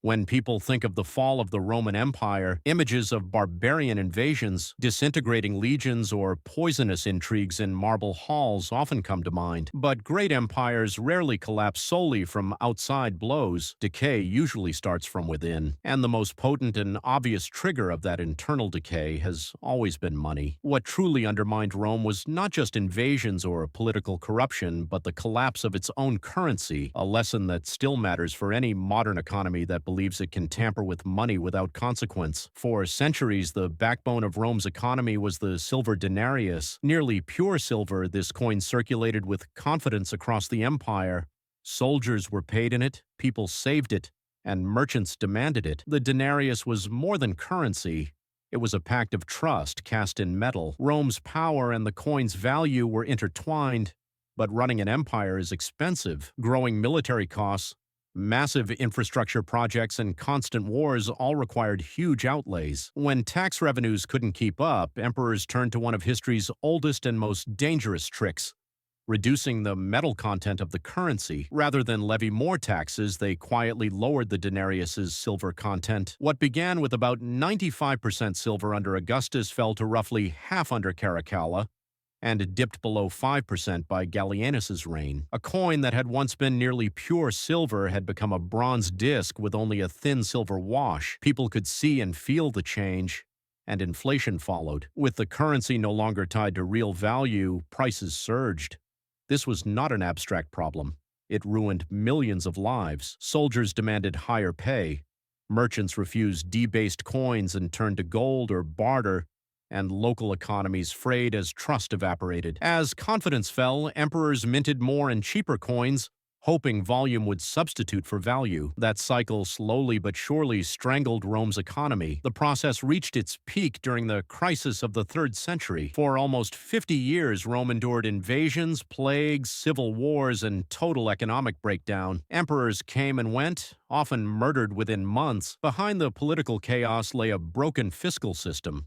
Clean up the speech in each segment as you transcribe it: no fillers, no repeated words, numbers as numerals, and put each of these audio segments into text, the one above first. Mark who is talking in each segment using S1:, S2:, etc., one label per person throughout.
S1: When people think of the fall of the Roman Empire, images of barbarian invasions, disintegrating legions, or poisonous intrigues in marble halls often come to mind. But great empires rarely collapse solely from outside blows. Decay usually starts from within, and the most potent and obvious trigger of that internal decay has always been money. What truly undermined Rome was not just invasions or political corruption, but the collapse of its own currency, a lesson that still matters for any modern economy that believes it can tamper with money without consequence. For centuries, the backbone of Rome's economy was the silver denarius. Nearly pure silver, this coin circulated with confidence across the empire. Soldiers were paid in it, people saved it, and merchants demanded it. The denarius was more than currency. It was a pact of trust cast in metal. Rome's power and the coin's value were intertwined, but running an empire is expensive. Growing military costs, massive infrastructure projects, and constant wars all required huge outlays. When tax revenues couldn't keep up, emperors turned to one of history's oldest and most dangerous tricks: reducing the metal content of the currency. Rather than levy more taxes, they quietly lowered the denarius's silver content. What began with about 95% silver under Augustus fell to roughly half under Caracalla, and dipped below 5% by Gallienus's reign. A coin that had once been nearly pure silver had become a bronze disc with only a thin silver wash. People could see and feel the change, and inflation followed. With the currency no longer tied to real value, prices surged. This was not an abstract problem. It ruined millions of lives. Soldiers demanded higher pay. Merchants refused debased coins and turned to gold or barter, and local economies frayed as trust evaporated. As confidence fell, emperors minted more and cheaper coins, hoping volume would substitute for value. That cycle slowly but surely strangled Rome's economy. The process reached its peak during the crisis of the 3rd century. For almost 50 years, Rome endured invasions, plagues, civil wars, and total economic breakdown. Emperors came and went, often murdered within months. Behind the political chaos lay a broken fiscal system.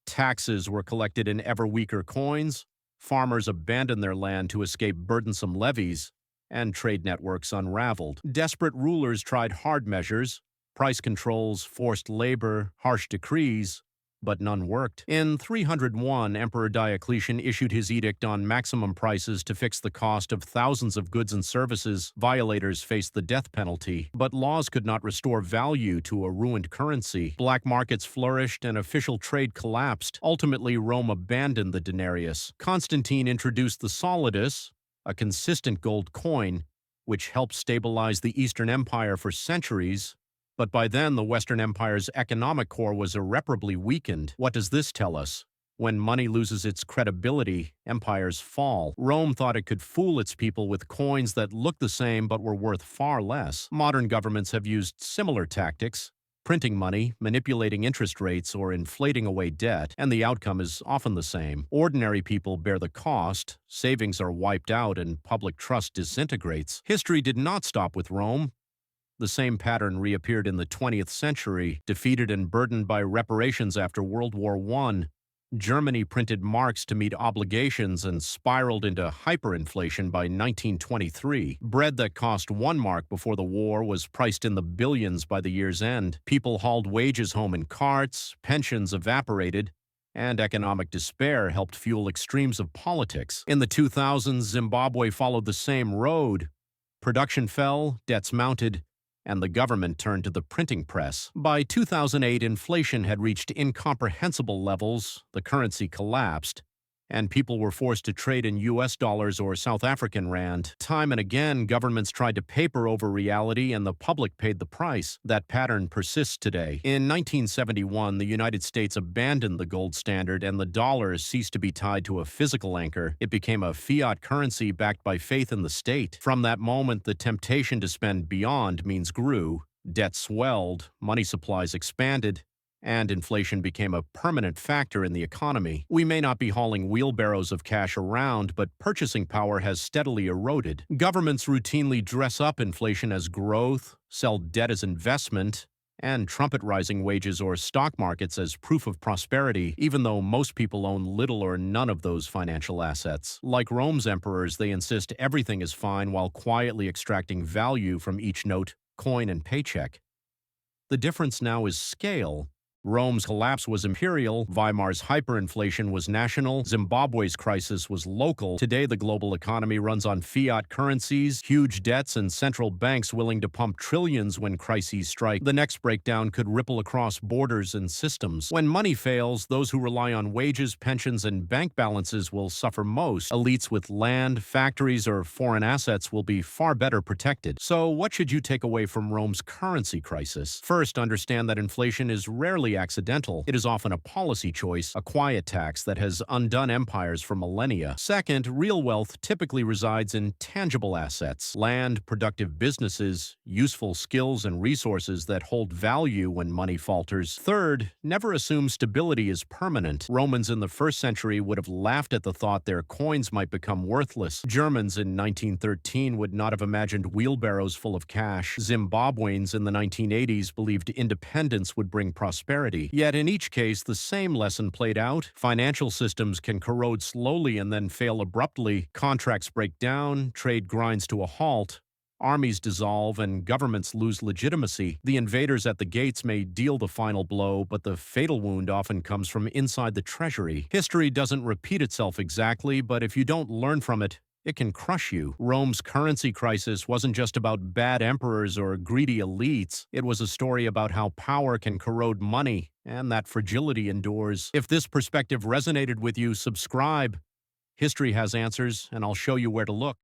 S1: Taxes were collected in ever weaker coins, farmers abandoned their land to escape burdensome levies, and trade networks unraveled. Desperate rulers tried hard measures, price controls, forced labor, harsh decrees, but none worked. In 301, Emperor Diocletian issued his edict on maximum prices to fix the cost of thousands of goods and services. Violators faced the death penalty, but laws could not restore value to a ruined currency. Black markets flourished and official trade collapsed. Ultimately, Rome abandoned the denarius. Constantine introduced the solidus, a consistent gold coin, which helped stabilize the Eastern Empire for centuries. But by then, the Western Empire's economic core was irreparably weakened. What does this tell us? When money loses its credibility, empires fall. Rome thought it could fool its people with coins that looked the same but were worth far less. Modern governments have used similar tactics: printing money, manipulating interest rates, or inflating away debt, and the outcome is often the same. Ordinary people bear the cost, savings are wiped out, and public trust disintegrates. History did not stop with Rome. The same pattern reappeared in the 20th century. Defeated and burdened by reparations after World War I, Germany printed marks to meet obligations and spiraled into hyperinflation by 1923. Bread that cost 1 mark before the war was priced in the billions by the year's end. People hauled wages home in carts, pensions evaporated, and economic despair helped fuel extremes of politics. In the 2000s, Zimbabwe followed the same road. Production fell, debts mounted, and the government turned to the printing press. By 2008, inflation had reached incomprehensible levels, the currency collapsed, and people were forced to trade in US dollars or South African rand. Time and again, governments tried to paper over reality, and the public paid the price. That pattern persists today. In 1971, the United States abandoned the gold standard, and the dollar ceased to be tied to a physical anchor. It became a fiat currency backed by faith in the state. From that moment, the temptation to spend beyond means grew. Debt swelled, money supplies expanded, and inflation became a permanent factor in the economy. We may not be hauling wheelbarrows of cash around, but purchasing power has steadily eroded. Governments routinely dress up inflation as growth, sell debt as investment, and trumpet rising wages or stock markets as proof of prosperity, even though most people own little or none of those financial assets. Like Rome's emperors, they insist everything is fine while quietly extracting value from each note, coin, and paycheck. The difference now is scale. Rome's collapse was imperial, Weimar's hyperinflation was national, Zimbabwe's crisis was local. Today, the global economy runs on fiat currencies, huge debts, and central banks willing to pump trillions when crises strike. The next breakdown could ripple across borders and systems. When money fails, those who rely on wages, pensions, and bank balances will suffer most. Elites with land, factories, or foreign assets will be far better protected. So, what should you take away from Rome's currency crisis? First, understand that inflation is rarely accidental. It is often a policy choice, a quiet tax that has undone empires for millennia. Second, real wealth typically resides in tangible assets: land, productive businesses, useful skills and resources that hold value when money falters. Third, never assume stability is permanent. Romans in the 1st century would have laughed at the thought their coins might become worthless. Germans in 1913 would not have imagined wheelbarrows full of cash. Zimbabweans in the 1980s believed independence would bring prosperity. Yet in each case, the same lesson played out. Financial systems can corrode slowly and then fail abruptly. Contracts break down, trade grinds to a halt. Armies dissolve and governments lose legitimacy. The invaders at the gates may deal the final blow, but the fatal wound often comes from inside the treasury. History doesn't repeat itself exactly, but if you don't learn from it, it can crush you. Rome's currency crisis wasn't just about bad emperors or greedy elites. It was a story about how power can corrode money, and that fragility endures. If this perspective resonated with you, subscribe. History has answers, and I'll show you where to look.